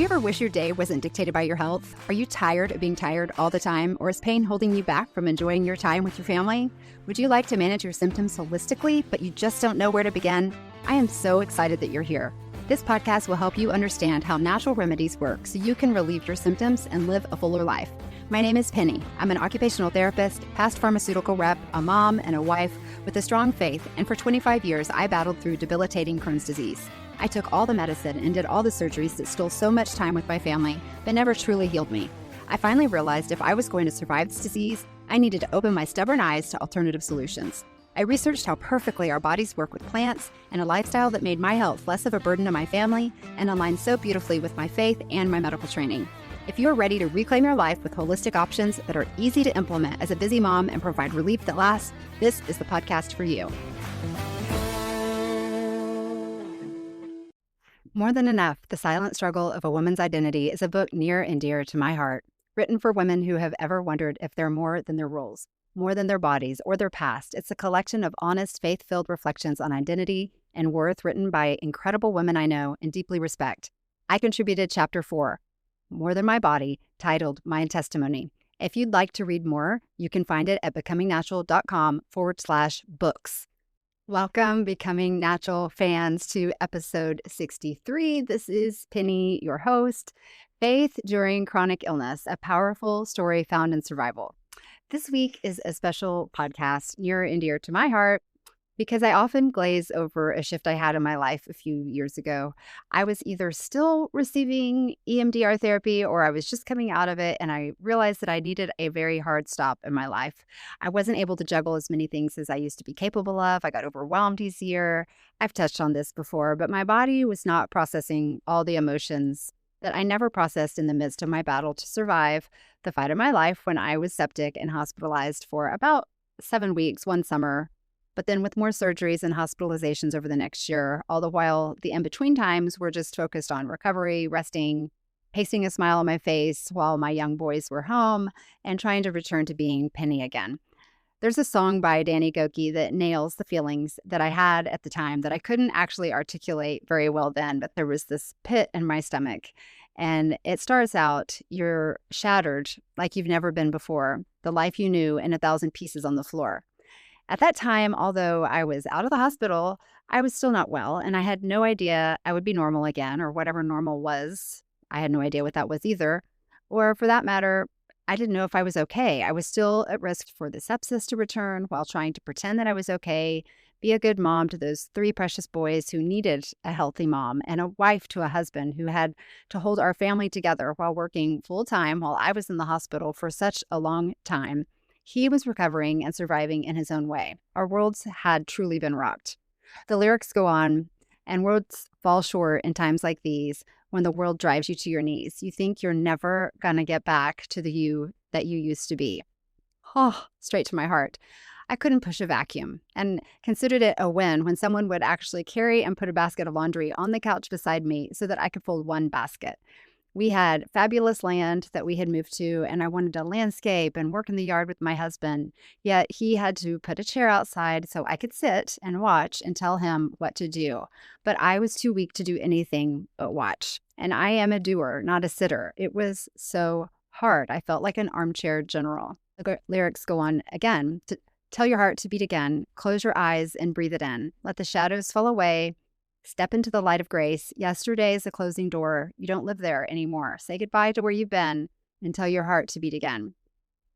ever wish your day wasn't dictated by your health? Are you tired of being tired all the time, or is pain holding you back from enjoying your time with your family? Would you like to manage your symptoms holistically, but you just don't know where to begin? I am so excited that you're here. This podcast will help you understand how natural remedies work so you can relieve your symptoms and live a fuller life. My name is Penny. I'm an occupational therapist, past pharmaceutical rep, a mom, and a wife with a strong faith, and for 25 years, I battled through debilitating Crohn's disease. I took all the medicine and did all the surgeries that stole so much time with my family, but never truly healed me. I finally realized if I was going to survive this disease, I needed to open my stubborn eyes to alternative solutions. I researched how perfectly our bodies work with plants and a lifestyle that made my health less of a burden to my family and aligned so beautifully with my faith and my medical training. If you are ready to reclaim your life with holistic options that are easy to implement as a busy mom and provide relief that lasts, this is the podcast for you. More Than Enough, The Silent Struggle of a Woman's Identity is a book near and dear to my heart, written for women who have ever wondered if they're more than their roles, more than their bodies or their past. It's a collection of honest, faith-filled reflections on identity and worth written by incredible women I know and deeply respect. I contributed chapter 4, More Than My Body, titled My Testimony. If you'd like to read more, you can find it at becomingnatural.com/books. Welcome, Becoming Natural fans, to episode 63. This is Penny, your host. Faith During Chronic Illness, a powerful story found in survival. This week is a special podcast near and dear to my heart because I often glaze over a shift I had in my life a few years ago. I was either still receiving EMDR therapy or I was just coming out of it, and I realized that I needed a very hard stop in my life. I wasn't able to juggle as many things as I used to be capable of. I got overwhelmed easier. I've touched on this before, but my body was not processing all the emotions that I never processed in the midst of my battle to survive the fight of my life when I was septic and hospitalized for about 7 weeks one summer, but then with more surgeries and hospitalizations over the next year. All the while, the in-between times were just focused on recovery, resting, pasting a smile on my face while my young boys were home, and trying to return to being Penny again. There's a song by Danny Gokey that nails the feelings that I had at the time that I couldn't actually articulate very well then, but there was this pit in my stomach. And it starts out, "You're shattered like you've never been before, the life you knew in 1,000 pieces on the floor." At that time, although I was out of the hospital, I was still not well, and I had no idea I would be normal again, or whatever normal was. I had no idea what that was either. Or for that matter, I didn't know if I was okay. I was still at risk for the sepsis to return while trying to pretend that I was okay, be a good mom to those 3 precious boys who needed a healthy mom, and a wife to a husband who had to hold our family together while working full-time while I was in the hospital for such a long time. He was recovering and surviving in his own way. Our worlds had truly been rocked. The lyrics go on, "And worlds fall short in times like these when the world drives you to your knees. You think you're never gonna get back to the you that you used to be." Oh, straight to my heart. I couldn't push a vacuum and considered it a win when someone would actually carry and put a basket of laundry on the couch beside me so that I could fold one basket. We had fabulous land that we had moved to, and I wanted to landscape and work in the yard with my husband. Yet he had to put a chair outside so I could sit and watch and tell him what to do. But I was too weak to do anything but watch. And I am a doer, not a sitter. It was so hard. I felt like an armchair general. The lyrics go on again. "Tell your heart to beat again. Close your eyes and breathe it in. Let the shadows fall away. Step into the light of grace. Yesterday is a closing door. You don't live there anymore. Say goodbye to where you've been and tell your heart to beat again."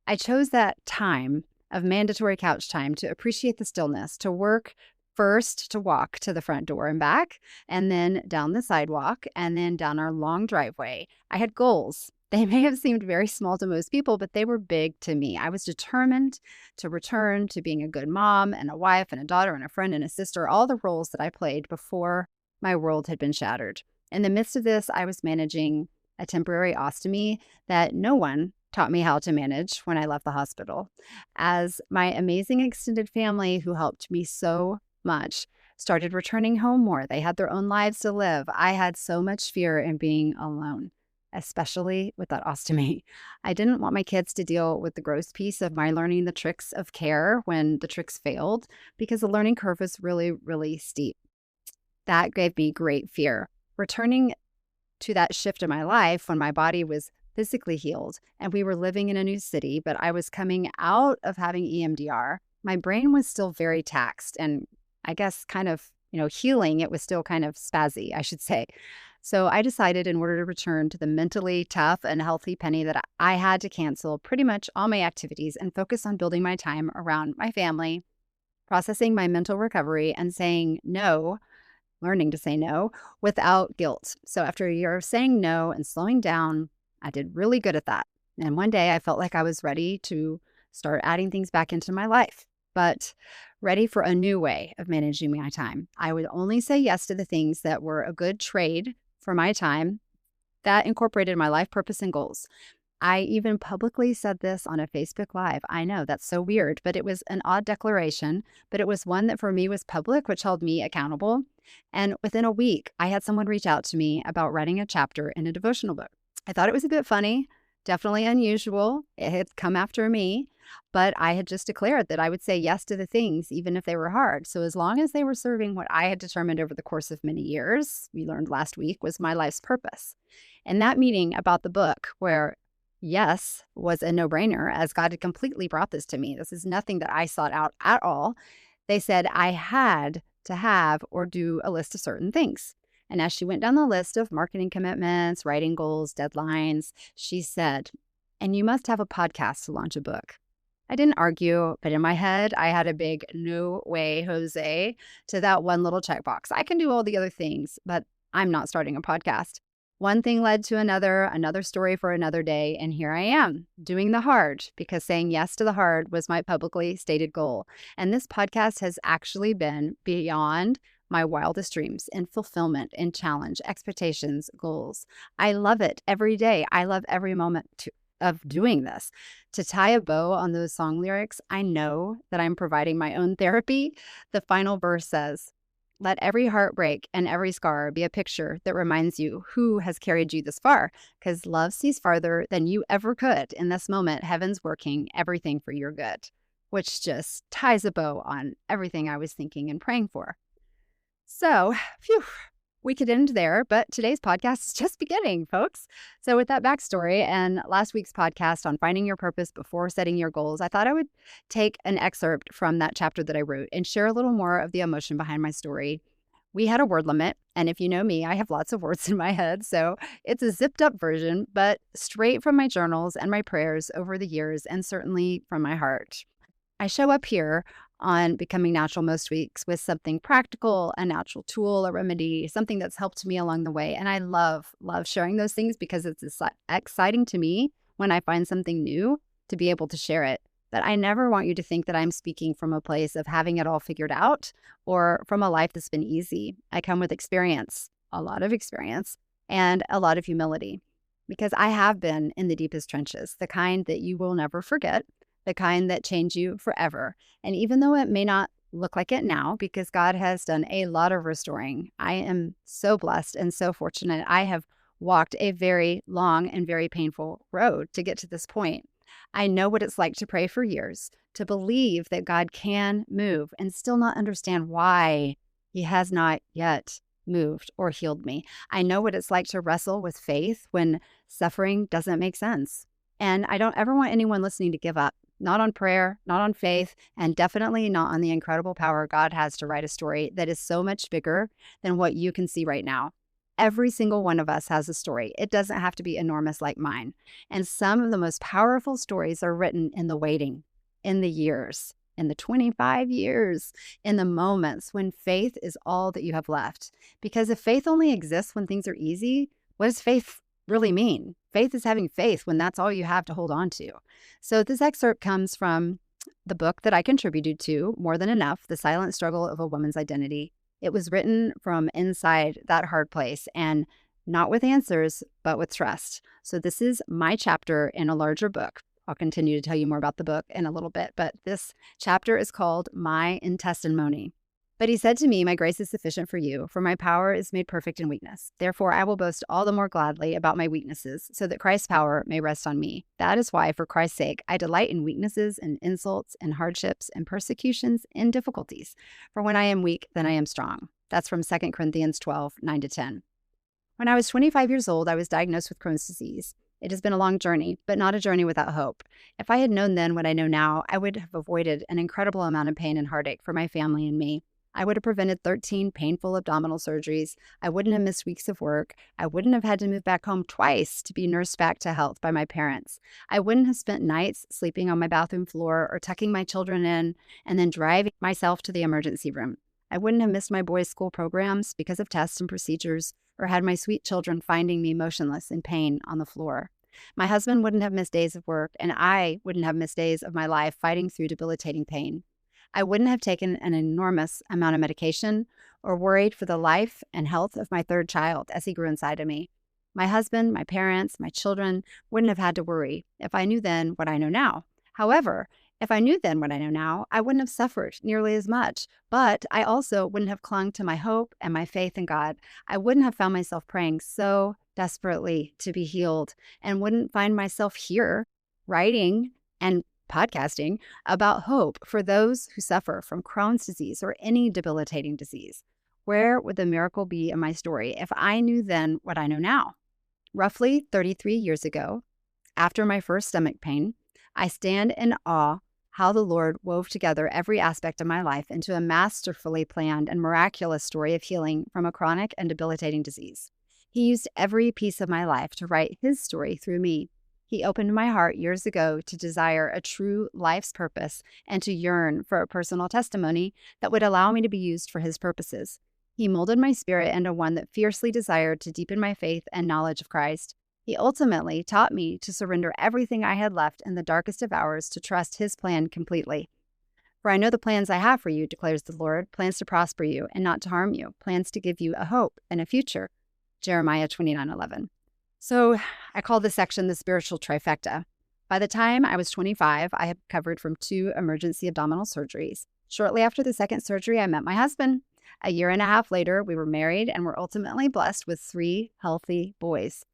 I chose that time of mandatory couch time to appreciate the stillness, to work first, to walk to the front door and back, and then down the sidewalk, and then down our long driveway. I had goals. They may have seemed very small to most people, but they were big to me. I was determined to return to being a good mom and a wife and a daughter and a friend and a sister, all the roles that I played before my world had been shattered. In the midst of this, I was managing a temporary ostomy that no one taught me how to manage when I left the hospital. As my amazing extended family, who helped me so much, started returning home more, they had their own lives to live. I had so much fear in being alone, especially with that ostomy. I didn't want my kids to deal with the gross piece of my learning the tricks of care when the tricks failed, because the learning curve was really, really steep. That gave me great fear. Returning to that shift in my life when my body was physically healed and we were living in a new city, but I was coming out of having EMDR. My brain was still very taxed and I guess kind of, healing. It was still kind of spazzy, I should say. So I decided in order to return to the mentally tough and healthy Penny that I had to cancel pretty much all my activities and focus on building my time around my family, processing my mental recovery, and saying no, learning to say no without guilt. So after a year of saying no and slowing down, I did really good at that. And one day I felt like I was ready to start adding things back into my life, but ready for a new way of managing my time. I would only say yes to the things that were a good trade for my time that incorporated my life purpose and goals. I even publicly said this on a Facebook Live. I know that's so weird, but it was an odd declaration, but it was one that for me was public, which held me accountable. And within a week, I had someone reach out to me about writing a chapter in a devotional book. I thought it was a bit funny, definitely unusual. It had come after me, but I had just declared that I would say yes to the things, even if they were hard. So as long as they were serving what I had determined over the course of many years, we learned last week, was my life's purpose. And that meeting about the book where yes was a no-brainer, as God had completely brought this to me. This is nothing that I sought out at all. They said I had to have or do a list of certain things. And as she went down the list of marketing commitments, writing goals, deadlines, she said, and you must have a podcast to launch a book. I didn't argue, but in my head, I had a big no way, Jose, to that one little checkbox. I can do all the other things, but I'm not starting a podcast. One thing led to another story for another day, and here I am doing the hard because saying yes to the hard was my publicly stated goal. And this podcast has actually been beyond my wildest dreams in fulfillment, in challenge, expectations, goals. I love it every day. I love every moment of doing this. To tie a bow on those song lyrics, I know that I'm providing my own therapy. The final verse says, let every heartbreak and every scar be a picture that reminds you who has carried you this far, because love sees farther than you ever could. In this moment, heaven's working everything for your good, which just ties a bow on everything I was thinking and praying for. So, we could end there, but today's podcast is just beginning, folks. So with that backstory and last week's podcast on finding your purpose before setting your goals, I thought I would take an excerpt from that chapter that I wrote and share a little more of the emotion behind my story. We had a word limit, and if you know me, I have lots of words in my head, so it's a zipped up version, but straight from my journals and my prayers over the years, and certainly from my heart. I show up here on Becoming Natural most weeks with something practical, a natural tool, a remedy, something that's helped me along the way. And I love sharing those things because it's exciting to me when I find something new to be able to share it. But I never want you to think that I'm speaking from a place of having it all figured out or from a life that's been easy. I come with experience, a lot of experience, and a lot of humility because I have been in the deepest trenches, the kind that you will never forget, the kind that change you forever. And even though it may not look like it now, because God has done a lot of restoring, I am so blessed and so fortunate. I have walked a very long and very painful road to get to this point. I know what it's like to pray for years, to believe that God can move and still not understand why He has not yet moved or healed me. I know what it's like to wrestle with faith when suffering doesn't make sense. And I don't ever want anyone listening to give up. Not on prayer, not on faith, and definitely not on the incredible power God has to write a story that is so much bigger than what you can see right now. Every single one of us has a story. It doesn't have to be enormous like mine. And some of the most powerful stories are written in the waiting, in the years, in the 25 years, in the moments when faith is all that you have left. Because if faith only exists when things are easy, what does faith really mean? Faith is having faith when that's all you have to hold on to. So this excerpt comes from the book that I contributed to, More Than Enough, The Silent Struggle of a Woman's Identity. It was written from inside that hard place and not with answers, but with trust. So this is my chapter in a larger book. I'll continue to tell you more about the book in a little bit, but this chapter is called My Intestimony. But he said to me, my grace is sufficient for you, for my power is made perfect in weakness. Therefore, I will boast all the more gladly about my weaknesses, so that Christ's power may rest on me. That is why, for Christ's sake, I delight in weaknesses and insults and hardships and persecutions and difficulties. For when I am weak, then I am strong. That's from 2 Corinthians 12, 9-10. When I was 25 years old, I was diagnosed with Crohn's disease. It has been a long journey, but not a journey without hope. If I had known then what I know now, I would have avoided an incredible amount of pain and heartache for my family and me. I would have prevented 13 painful abdominal surgeries. I wouldn't have missed weeks of work. I wouldn't have had to move back home twice to be nursed back to health by my parents. I wouldn't have spent nights sleeping on my bathroom floor or tucking my children in and then driving myself to the emergency room. I wouldn't have missed my boys' school programs because of tests and procedures, or had my sweet children finding me motionless in pain on the floor. My husband wouldn't have missed days of work, and I wouldn't have missed days of my life fighting through debilitating pain. I wouldn't have taken an enormous amount of medication or worried for the life and health of my third child as he grew inside of me. My husband, my parents, my children wouldn't have had to worry if I knew then what I know now. However, if I knew then what I know now, I wouldn't have suffered nearly as much, but I also wouldn't have clung to my hope and my faith in God. I wouldn't have found myself praying so desperately to be healed and wouldn't find myself here writing and podcasting about hope for those who suffer from Crohn's disease or any debilitating disease. Where would the miracle be in my story if I knew then what I know now? Roughly 33 years ago, after my first stomach pain, I stand in awe how the Lord wove together every aspect of my life into a masterfully planned and miraculous story of healing from a chronic and debilitating disease. He used every piece of my life to write his story through me. He opened my heart years ago to desire a true life's purpose and to yearn for a personal testimony that would allow me to be used for his purposes. He molded my spirit into one that fiercely desired to deepen my faith and knowledge of Christ. He ultimately taught me to surrender everything I had left in the darkest of hours to trust his plan completely. For I know the plans I have for you, declares the Lord, plans to prosper you and not to harm you, plans to give you a hope and a future. Jeremiah 29:11. So I call this section the spiritual trifecta. By the time I was 25, I had recovered from 2 emergency abdominal surgeries. Shortly after the second surgery, I met my husband. A year and a half later, we were married and were ultimately blessed with 3 healthy boys.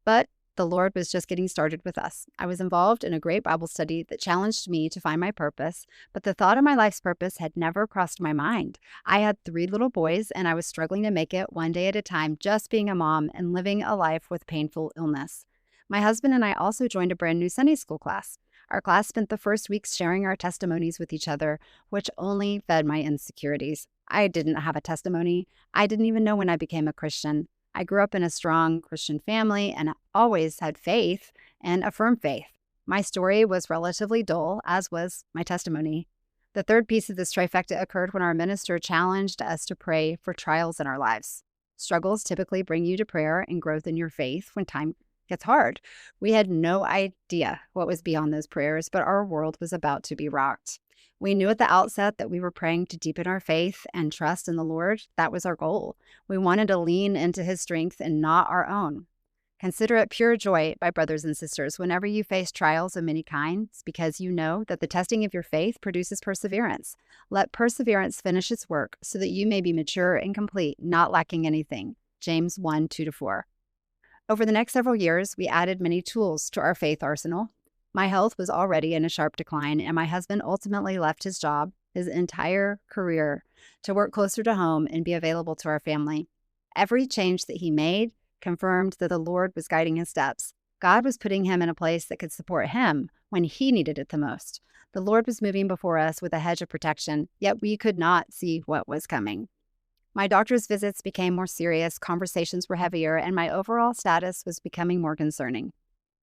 But the Lord was just getting started with us. I was involved in a great Bible study that challenged me to find my purpose, but the thought of my life's purpose had never crossed my mind. I had 3 little boys, and I was struggling to make it one day at a time, just being a mom and living a life with painful illness. My husband and I also joined a brand new Sunday school class. Our class spent the first weeks sharing our testimonies with each other, which only fed my insecurities. I didn't have a testimony. I didn't even know when I became a Christian. I grew up in a strong Christian family and always had faith and a firm faith. My story was relatively dull, as was my testimony. The third piece of this trifecta occurred when our minister challenged us to pray for trials in our lives. Struggles typically bring you to prayer and growth in your faith when time gets hard. We had no idea what was beyond those prayers, but our world was about to be rocked. We knew at the outset that we were praying to deepen our faith and trust in the Lord. That was our goal. We wanted to lean into his strength and not our own. Consider it pure joy, my brothers and sisters, whenever you face trials of many kinds, because you know that the testing of your faith produces perseverance. Let perseverance finish its work so that you may be mature and complete, not lacking anything. James 1:2-4. Over the next several years, we added many tools to our faith arsenal. My health was already in a sharp decline, and my husband ultimately left his job, his entire career, to work closer to home and be available to our family. Every change that he made confirmed that the Lord was guiding his steps. God was putting him in a place that could support him when he needed it the most. The Lord was moving before us with a hedge of protection, yet we could not see what was coming. My doctor's visits became more serious, conversations were heavier, and my overall status was becoming more concerning.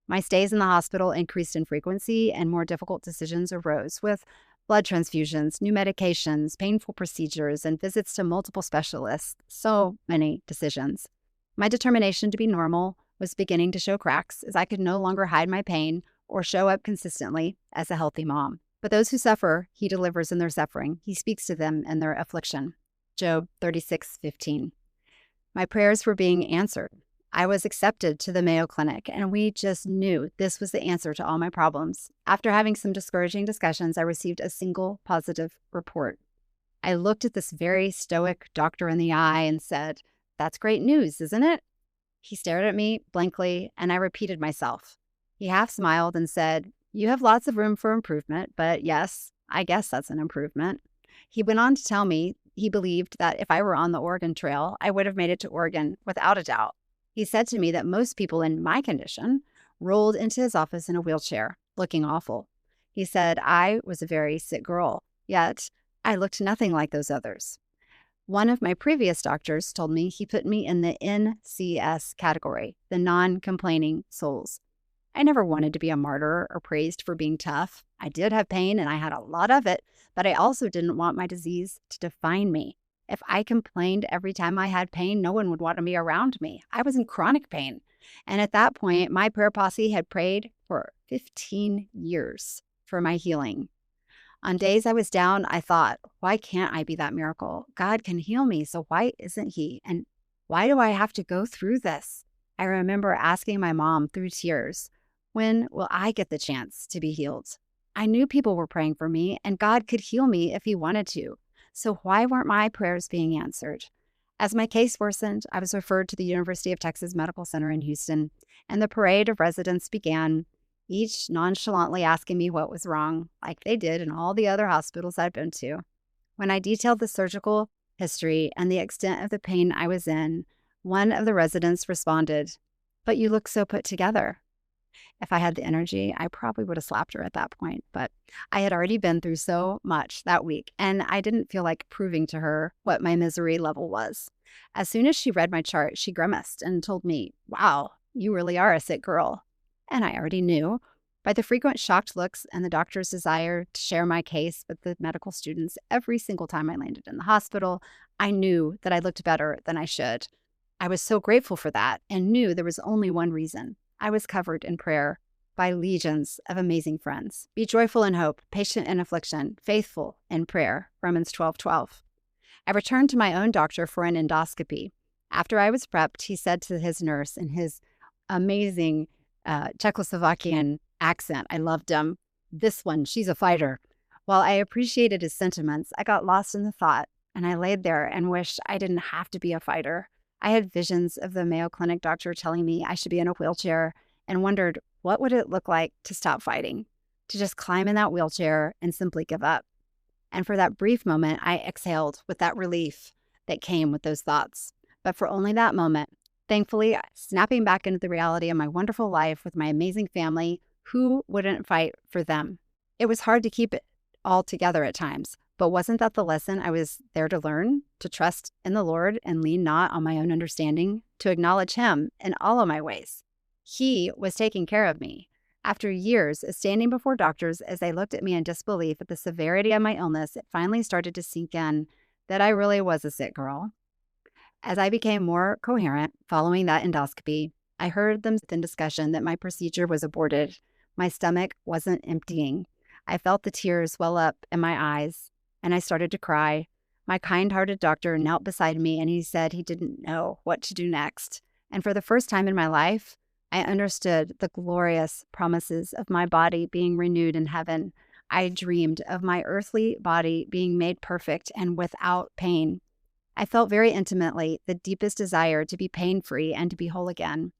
My stays in the hospital increased in frequency, and more difficult decisions arose with blood transfusions, new medications, painful procedures, and visits to multiple specialists. So many decisions. My determination to be normal was beginning to show cracks as I could no longer hide my pain or show up consistently as a healthy mom. But those who suffer, he delivers in their suffering. He speaks to them in their affliction. Job 36:15. My prayers were being answered. I was accepted to the Mayo Clinic, and we just knew this was the answer to all my problems. After having some discouraging discussions, I received a single positive report. I looked at this very stoic doctor in the eye and said, "That's great news, isn't it?" He stared at me blankly, and I repeated myself. He half smiled and said, "You have lots of room for improvement, but yes, I guess that's an improvement." He went on to tell me he believed that if I were on the Oregon Trail, I would have made it to Oregon without a doubt. He said to me that most people in my condition rolled into his office in a wheelchair, looking awful. He said I was a very sick girl, yet I looked nothing like those others. One of my previous doctors told me he put me in the NCS category, the non-complaining souls. I never wanted to be a martyr or praised for being tough. I did have pain and I had a lot of it, but I also didn't want my disease to define me. If I complained every time I had pain, no one would want to be around me. I was in chronic pain. And at that point, my prayer posse had prayed for 15 years for my healing. On days I was down, I thought, why can't I be that miracle? God can heal me, so why isn't He? And why do I have to go through this? I remember asking my mom through tears, when will I get the chance to be healed? I knew people were praying for me, and God could heal me if He wanted to. So why weren't my prayers being answered? As my case worsened, I was referred to the University of Texas Medical Center in Houston, and the parade of residents began, each nonchalantly asking me what was wrong, like they did in all the other hospitals I'd been to. When I detailed the surgical history and the extent of the pain I was in, one of the residents responded, "But you look so put together." If I had the energy, I probably would have slapped her at that point, but I had already been through so much that week, and I didn't feel like proving to her what my misery level was. As soon as she read my chart, she grimaced and told me, "Wow, you really are a sick girl." And I already knew. By the frequent shocked looks and the doctor's desire to share my case with the medical students every single time I landed in the hospital, I knew that I looked better than I should. I was so grateful for that and knew there was only one reason. I was covered in prayer by legions of amazing friends. Be joyful in hope, patient in affliction, faithful in prayer, Romans 12:12. I returned to my own doctor for an endoscopy. After I was prepped, he said to his nurse in his amazing Czechoslovakian accent, I loved him, "This one, she's a fighter." While I appreciated his sentiments, I got lost in the thought, and I laid there and wished I didn't have to be a fighter. I had visions of the Mayo Clinic doctor telling me I should be in a wheelchair and wondered what would it look like to stop fighting, to just climb in that wheelchair and simply give up. And for that brief moment, I exhaled with that relief that came with those thoughts. But for only that moment, thankfully, snapping back into the reality of my wonderful life with my amazing family, who wouldn't fight for them? It was hard to keep it all together at times, but wasn't that the lesson I was there to learn? To trust in the Lord and lean not on my own understanding, to acknowledge Him in all of my ways. He was taking care of me. After years of standing before doctors as they looked at me in disbelief at the severity of my illness, it finally started to sink in that I really was a sick girl. As I became more coherent following that endoscopy, I heard them in discussion that my procedure was aborted. My stomach wasn't emptying. I felt the tears well up in my eyes, and I started to cry. My kind-hearted doctor knelt beside me, and he said he didn't know what to do next. And for the first time in my life, I understood the glorious promises of my body being renewed in heaven. I dreamed of my earthly body being made perfect and without pain. I felt very intimately the deepest desire to be pain-free and to be whole again.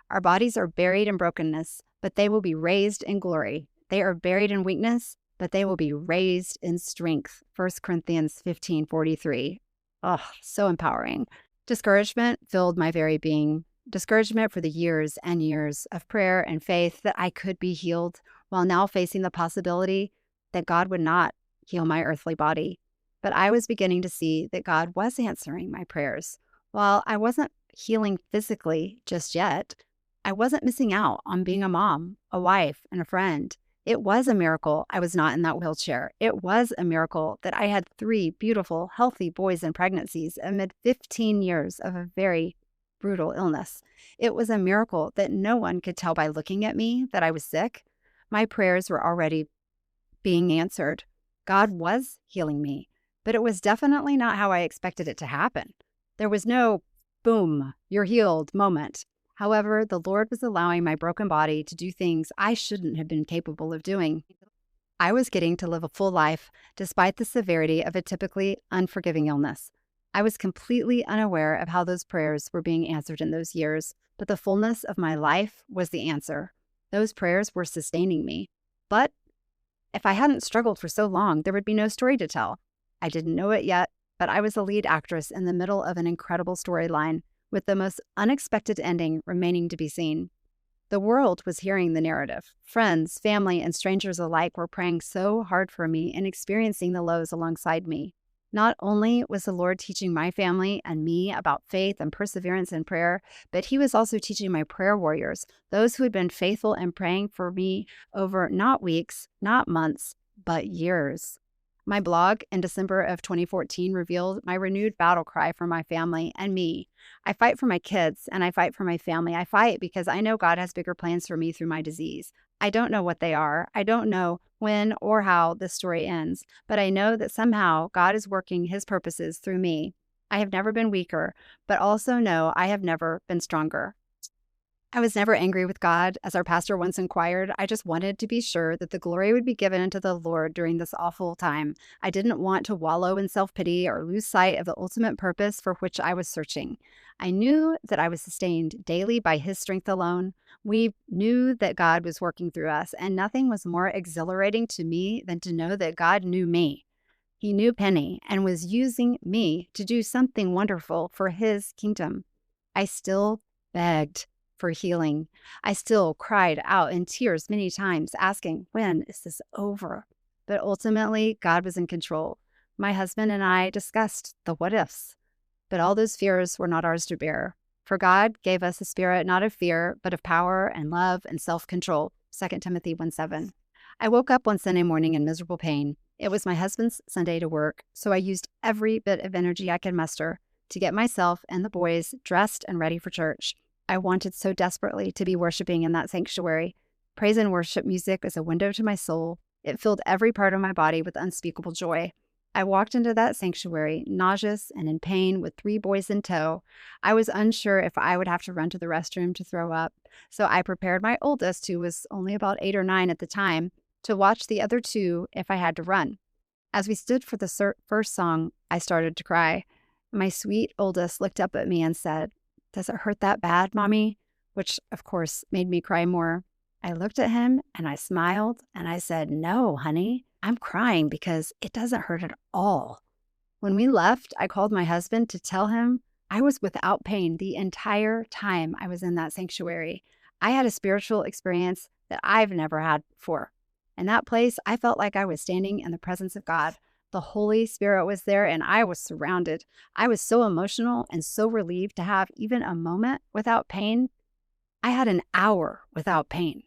Our bodies are buried in brokenness, but they will be raised in glory. They are buried in weakness, but they will be raised in strength. 1 Corinthians 15:43. Oh, so empowering. Discouragement filled my very being. Discouragement for the years and years of prayer and faith that I could be healed, while now facing the possibility that God would not heal my earthly body. But I was beginning to see that God was answering my prayers. While I wasn't healing physically just yet, I wasn't missing out on being a mom, a wife, and a friend. It was a miracle I was not in that wheelchair. It was a miracle that I had 3 beautiful, healthy boys in pregnancies amid 15 years of a very brutal illness. It was a miracle that no one could tell by looking at me that I was sick. My prayers were already being answered. God was healing me, but it was definitely not how I expected it to happen. There was no boom, you're healed moment. However, the Lord was allowing my broken body to do things I shouldn't have been capable of doing. I was getting to live a full life despite the severity of a typically unforgiving illness. I was completely unaware of how those prayers were being answered in those years, but the fullness of my life was the answer. Those prayers were sustaining me. But if I hadn't struggled for so long, there would be no story to tell. I didn't know it yet, but I was a lead actress in the middle of an incredible storyline with the most unexpected ending remaining to be seen. The world was hearing the narrative. Friends, family, and strangers alike were praying so hard for me and experiencing the lows alongside me. Not only was the Lord teaching my family and me about faith and perseverance in prayer, but He was also teaching my prayer warriors, those who had been faithful in praying for me over not weeks, not months, but years. My blog in December of 2014 revealed my renewed battle cry for my family and me. I fight for my kids and I fight for my family. I fight because I know God has bigger plans for me through my disease. I don't know what they are. I don't know when or how this story ends, but I know that somehow God is working His purposes through me. I have never been weaker, but also know I have never been stronger. I was never angry with God, as our pastor once inquired. I just wanted to be sure that the glory would be given unto the Lord during this awful time. I didn't want to wallow in self-pity or lose sight of the ultimate purpose for which I was searching. I knew that I was sustained daily by His strength alone. We knew that God was working through us, and nothing was more exhilarating to me than to know that God knew me. He knew Penny and was using me to do something wonderful for His kingdom. I still begged for healing. I still cried out in tears many times, asking, when is this over? But ultimately, God was in control. My husband and I discussed the what ifs, but all those fears were not ours to bear. For God gave us a spirit not of fear, but of power and love and self-control. 2 Timothy 1:7. I woke up one Sunday morning in miserable pain. It was my husband's Sunday to work, so I used every bit of energy I could muster to get myself and the boys dressed and ready for church. I wanted so desperately to be worshiping in that sanctuary. Praise and worship music is a window to my soul. It filled every part of my body with unspeakable joy. I walked into that sanctuary, nauseous and in pain, with 3 boys in tow. I was unsure if I would have to run to the restroom to throw up, so I prepared my oldest, who was only about 8 or 9 at the time, to watch the other 2 if I had to run. As we stood for the first song, I started to cry. My sweet oldest looked up at me and said, "Does it hurt that bad, Mommy?" Which, of course, made me cry more. I looked at him and I smiled and I said, "No, honey, I'm crying because it doesn't hurt at all." When we left, I called my husband to tell him I was without pain the entire time I was in that sanctuary. I had a spiritual experience that I've never had before. In that place, I felt like I was standing in the presence of God. The Holy Spirit was there and I was surrounded. I was so emotional and so relieved to have even a moment without pain. I had an hour without pain.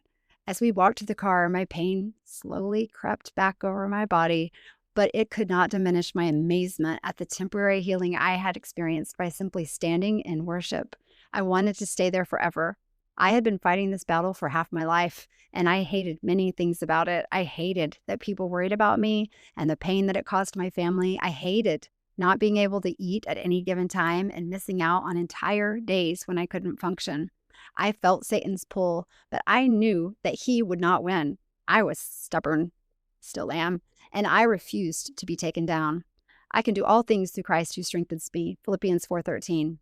As we walked to the car, my pain slowly crept back over my body, but it could not diminish my amazement at the temporary healing I had experienced by simply standing in worship. I wanted to stay there forever. I had been fighting this battle for half my life, and I hated many things about it. I hated that people worried about me and the pain that it caused my family. I hated not being able to eat at any given time and missing out on entire days when I couldn't function. I felt Satan's pull, but I knew that he would not win. I was stubborn, still am, and I refused to be taken down. I can do all things through Christ who strengthens me. Philippians 4:13.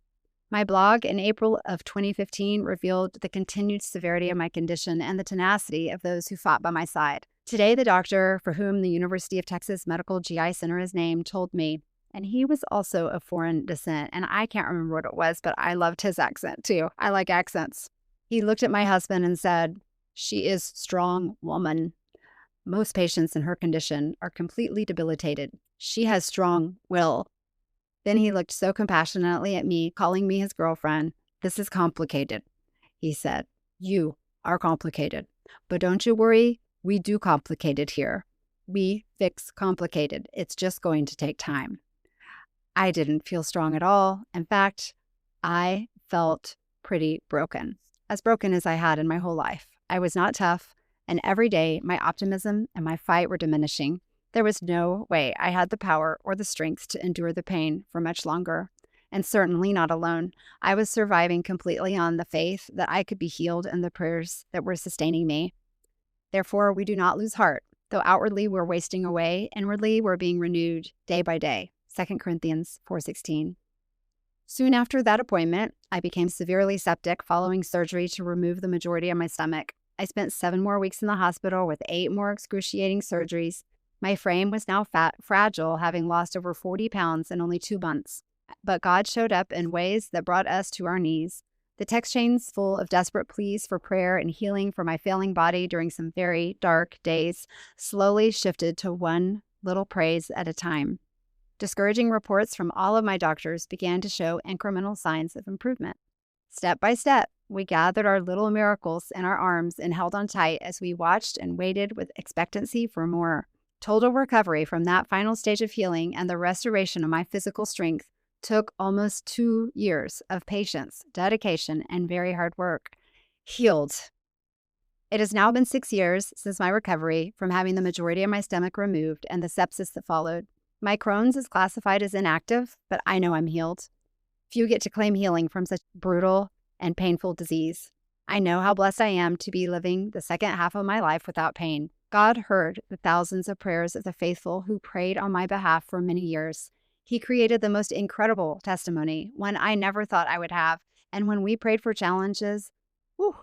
My blog in April of 2015 revealed the continued severity of my condition and the tenacity of those who fought by my side. Today, the doctor for whom the University of Texas Medical GI Center is named told me, and he was also of foreign descent, and I can't remember what it was, but I loved his accent too. I like accents. He looked at my husband and said, "She is strong woman. Most patients in her condition are completely debilitated. She has strong will." Then he looked so compassionately at me, calling me his girlfriend. "This is complicated," he said. "You are complicated. But don't you worry, we do complicated here. We fix complicated. It's just going to take time." I didn't feel strong at all. In fact, I felt pretty broken as I had in my whole life. I was not tough, and every day my optimism and my fight were diminishing. There was no way I had the power or the strength to endure the pain for much longer, and certainly not alone. I was surviving completely on the faith that I could be healed and the prayers that were sustaining me. Therefore, we do not lose heart. Though outwardly we're wasting away, inwardly we're being renewed day by day. 2 Corinthians 4:16. Soon after that appointment, I became severely septic following surgery to remove the majority of my stomach. I spent 7 more weeks in the hospital with 8 more excruciating surgeries. My frame was now fragile, having lost over 40 pounds in only 2 months. but God showed up in ways that brought us to our knees. The text chains full of desperate pleas for prayer and healing for my failing body during some very dark days slowly shifted to one little praise at a time. Discouraging reports from all of my doctors began to show incremental signs of improvement. Step by step, we gathered our little miracles in our arms and held on tight as we watched and waited with expectancy for more. Total recovery from that final stage of healing and the restoration of my physical strength took almost 2 years of patience, dedication, and very hard work. Healed. It has now been 6 years since my recovery from having the majority of my stomach removed and the sepsis that followed. My Crohn's is classified as inactive, but I know I'm healed. Few get to claim healing from such brutal and painful disease. I know how blessed I am to be living the second half of my life without pain. God heard the thousands of prayers of the faithful who prayed on my behalf for many years. He created the most incredible testimony, one I never thought I would have. And when we prayed for challenges,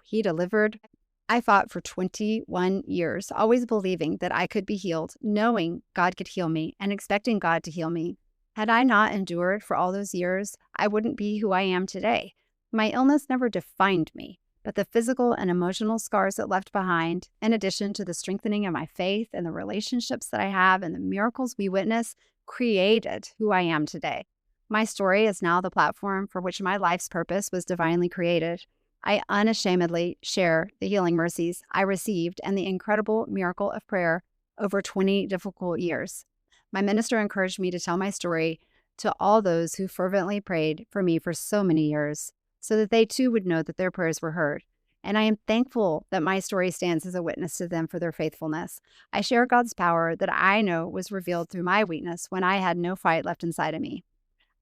He delivered. I fought for 21 years, always believing that I could be healed, knowing God could heal me, and expecting God to heal me. Had I not endured for all those years, I wouldn't be who I am today. My illness never defined me, but the physical and emotional scars it left behind, in addition to the strengthening of my faith and the relationships that I have and the miracles we witness, created who I am today. My story is now the platform for which my life's purpose was divinely created. I unashamedly share the healing mercies I received and the incredible miracle of prayer over 20 difficult years. My minister encouraged me to tell my story to all those who fervently prayed for me for so many years, so that they too would know that their prayers were heard. And I am thankful that my story stands as a witness to them for their faithfulness. I share God's power that I know was revealed through my weakness when I had no fight left inside of me.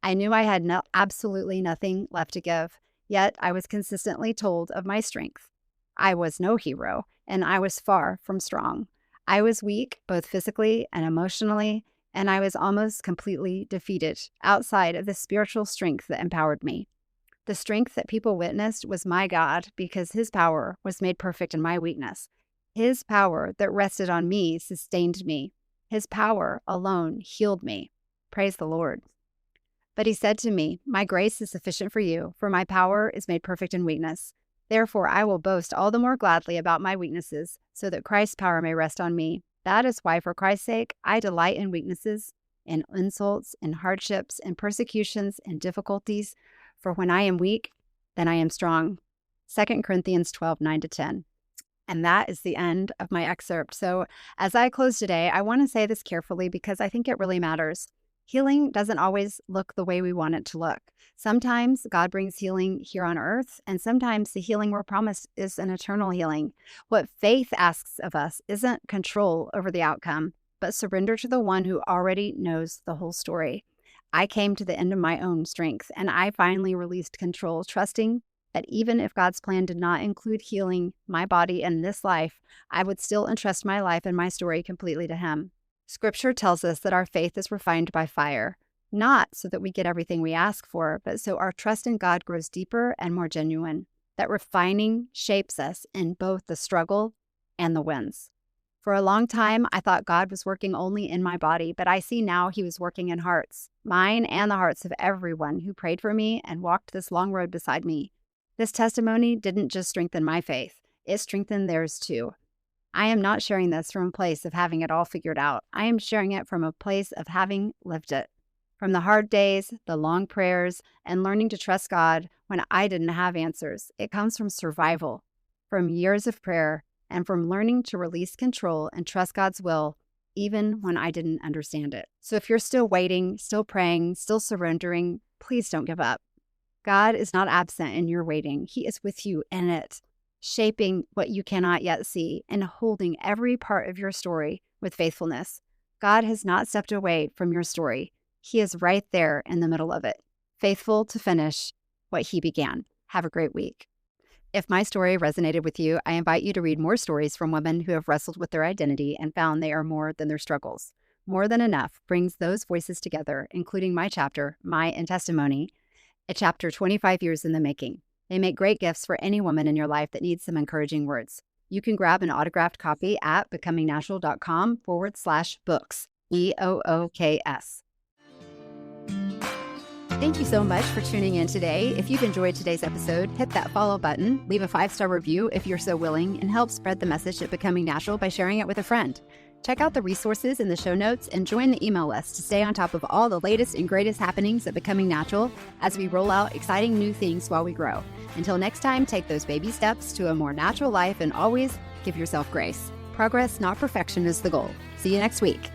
I knew I had absolutely nothing left to give, yet I was consistently told of my strength. I was no hero, and I was far from strong. I was weak, both physically and emotionally, and I was almost completely defeated outside of the spiritual strength that empowered me. The strength that people witnessed was my God because His power was made perfect in my weakness. His power that rested on me sustained me. His power alone healed me. Praise the Lord. But He said to me, "My grace is sufficient for you, for my power is made perfect in weakness. Therefore, I will boast all the more gladly about my weaknesses, so that Christ's power may rest on me. That is why, for Christ's sake, I delight in weaknesses, in insults, in hardships, in persecutions, in difficulties. For when I am weak, then I am strong." 2 Corinthians 12, 9-10. And that is the end of my excerpt. So as I close today, I want to say this carefully because I think it really matters. Healing doesn't always look the way we want it to look. Sometimes God brings healing here on earth, and sometimes the healing we're promised is an eternal healing. What faith asks of us isn't control over the outcome, but surrender to the one who already knows the whole story. I came to the end of my own strength, and I finally released control, trusting that even if God's plan did not include healing my body in this life, I would still entrust my life and my story completely to Him. Scripture tells us that our faith is refined by fire, not so that we get everything we ask for, but so our trust in God grows deeper and more genuine. That refining shapes us in both the struggle and the wins. For a long time, I thought God was working only in my body, but I see now He was working in hearts, mine and the hearts of everyone who prayed for me and walked this long road beside me. This testimony didn't just strengthen my faith, it strengthened theirs too. I am not sharing this from a place of having it all figured out. I am sharing it from a place of having lived it. From the hard days, the long prayers, and learning to trust God when I didn't have answers. It comes from survival, from years of prayer, and from learning to release control and trust God's will, even when I didn't understand it. So if you're still waiting, still praying, still surrendering, please don't give up. God is not absent in your waiting. He is with you in it, shaping what you cannot yet see and holding every part of your story with faithfulness. God has not stepped away from your story. He is right there in the middle of it, faithful to finish what He began. Have a great week. If my story resonated with you, I invite you to read more stories from women who have wrestled with their identity and found they are more than their struggles. More Than Enough brings those voices together, including my chapter, My and Testimony, a chapter 25 years in the making. They make great gifts for any woman in your life that needs some encouraging words. You can grab an autographed copy at becomingnatural.com/books, BOOKS. Thank you so much for tuning in today. If you've enjoyed today's episode, hit that follow button, leave a 5-star review if you're so willing, and help spread the message of Becoming Natural by sharing it with a friend. Check out the resources in the show notes and join the email list to stay on top of all the latest and greatest happenings at Becoming Natural as we roll out exciting new things while we grow. Until next time, take those baby steps to a more natural life and always give yourself grace. Progress, not perfection, is the goal. See you next week.